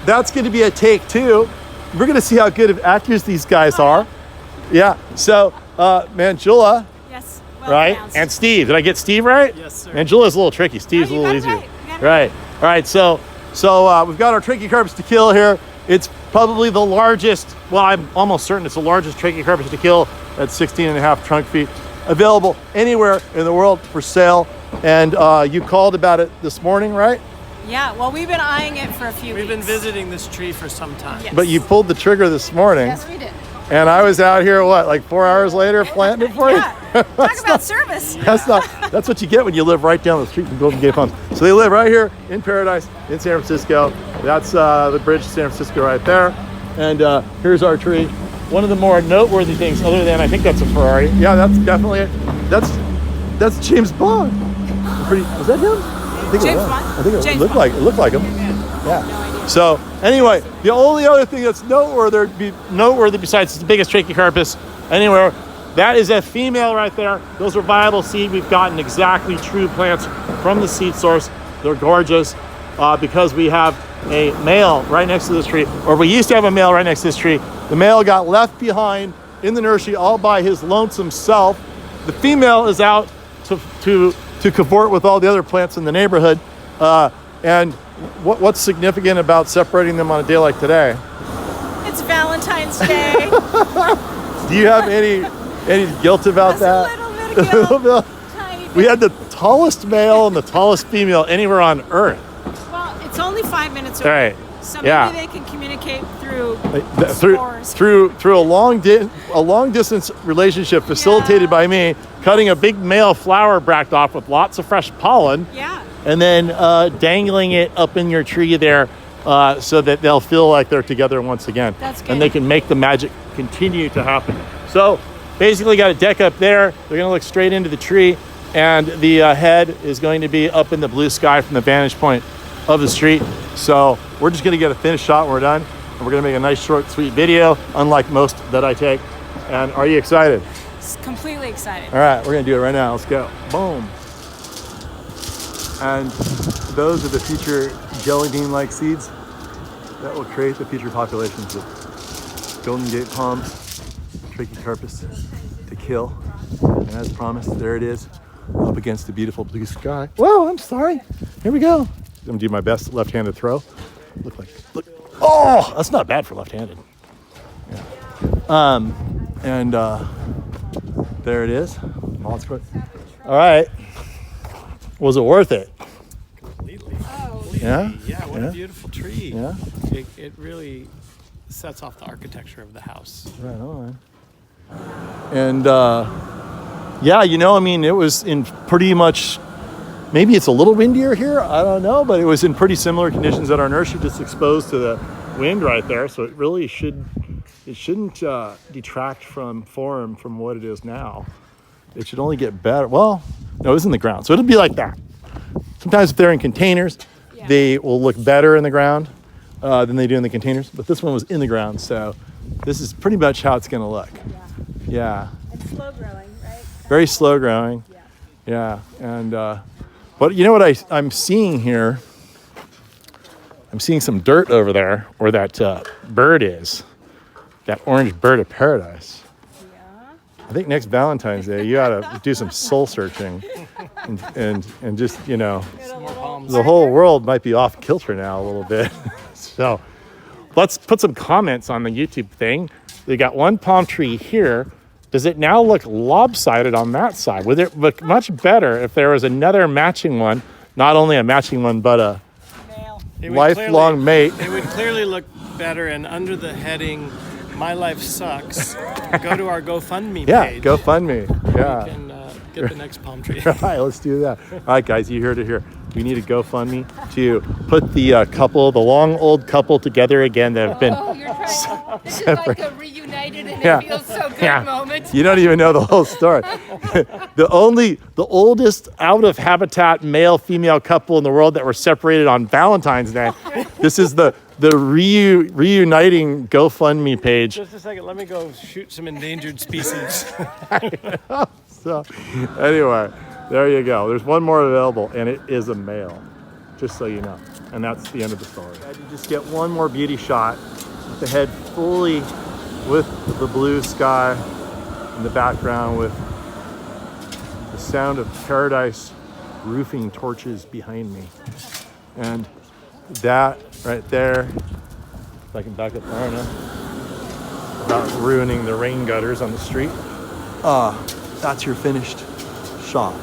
that's going to be a take 2. We're going to see how good of actors these guys are. Yeah. So, Manjula. Yes. Well right. Pronounced. And Steve. Did I get Steve right? Yes, sir. Manjula's a little tricky. Steve's a little easier. Right. All right. So we've got our Trachycarpus Takil here. It's probably the largest. Well, I'm almost certain it's the largest Trachycarpus Takil at 16.5 trunk feet, available anywhere in the world for sale. And you called about it this morning, right? Yeah, well, we've been eyeing it for a few weeks. We've been visiting this tree for some time. Yes. But you pulled the trigger this morning. Yes, we did. And I was out here, like 4 hours later, planting it for you? Talk about service. That's what you get when you live right down the street from Golden Gate Palms. So they live right here in Paradise, in San Francisco. That's the bridge to San Francisco right there. And here's our tree. One of the more noteworthy things, other than I think that's a Ferrari. Yeah, that's definitely it. That's James Bond. Was that him? I think it looked like him. Yeah. So anyway, the only other thing that's noteworthy besides it's the biggest Trachycarpus anywhere, that is a female right there. Those are viable seed. We've gotten exactly true plants from the seed source. They're gorgeous because we have a male right next to this tree, or we used to have a male right next to this tree. The male got left behind in the nursery all by his lonesome self. The female is out to cavort with all the other plants in the neighborhood. And what's significant about separating them on a day like today? It's Valentine's Day. Do you have any guilt about that? A little bit of guilt. We had the tallest male and the tallest female anywhere on Earth. Well, it's only 5 minutes away. Right. So maybe they can communicate through spores. Through a long distance relationship facilitated by me, cutting a big male flower bract off with lots of fresh pollen. Yeah. And then dangling it up in your tree there so that they'll feel like they're together once again. That's good. And they can make the magic continue to happen. So basically got a deck up there. They're going to look straight into the tree. And the head is going to be up in the blue sky from the vantage point of the street. So we're just going to get a finished shot when we're done. And we're going to make a nice, short, sweet video, unlike most that I take. And are you excited? Completely excited. All right, we're going to do it right now. Let's go. Boom. And those are the future jelly bean-like seeds that will create the future populations of Golden Gate Palms, Trachycarpus, Takil. And as promised, there it is, up against the beautiful blue sky. Whoa, I'm sorry. Here we go. I'm going to do my best left-handed throw. Look. Oh, that's not bad for left-handed. Yeah. And there it is. All right. Was it worth it? Completely. Yeah? Yeah, what a beautiful tree. Yeah? It really sets off the architecture of the house. Right on. And yeah, it was in pretty much, maybe it's a little windier here, I don't know, but it was in pretty similar conditions at our nursery, just exposed to the wind right there. So it really shouldn't detract from form from what it is now. It should only get better. Well, no, it's in the ground. So it'll be like that. Sometimes if they're in containers, they will look better in the ground than they do in the containers. But this one was in the ground, so this is pretty much how it's going to look. Yeah. It's slow growing, right? Very slow growing. Yeah. And but you know what I'm seeing here? I'm seeing some dirt over there where that bird is. That orange bird of paradise. I think next Valentine's Day, you ought to do some soul searching and just, the whole world might be off kilter now a little bit. So let's put some comments on the YouTube thing. They got one palm tree here. Does it now look lopsided on that side? Would it look much better if there was another matching one, not only a matching one, but a lifelong mate? It would clearly look better, and under the heading, My Life Sucks, go to our GoFundMe page. Yeah, GoFundMe. Yeah. You can get the next palm tree. All right, let's do that. All right, guys, you heard it here. We need a GoFundMe to put the long old couple together again that have been This is like a reunited and it feels so good moment. You don't even know the whole story. The oldest out of habitat male female couple in the world that were separated on Valentine's Day. This is the reuniting GoFundMe page. Just a second, let me go shoot some endangered species. So anyway, there you go. There's one more available, and it is a male, just so you know. and that's the end of the story. And you just get one more beauty shot with the head fully with the blue sky in the background, with the sound of paradise roofing torches behind me. And that right there, if I can back up far enough, without ruining the rain gutters on the street. That's your finished shot.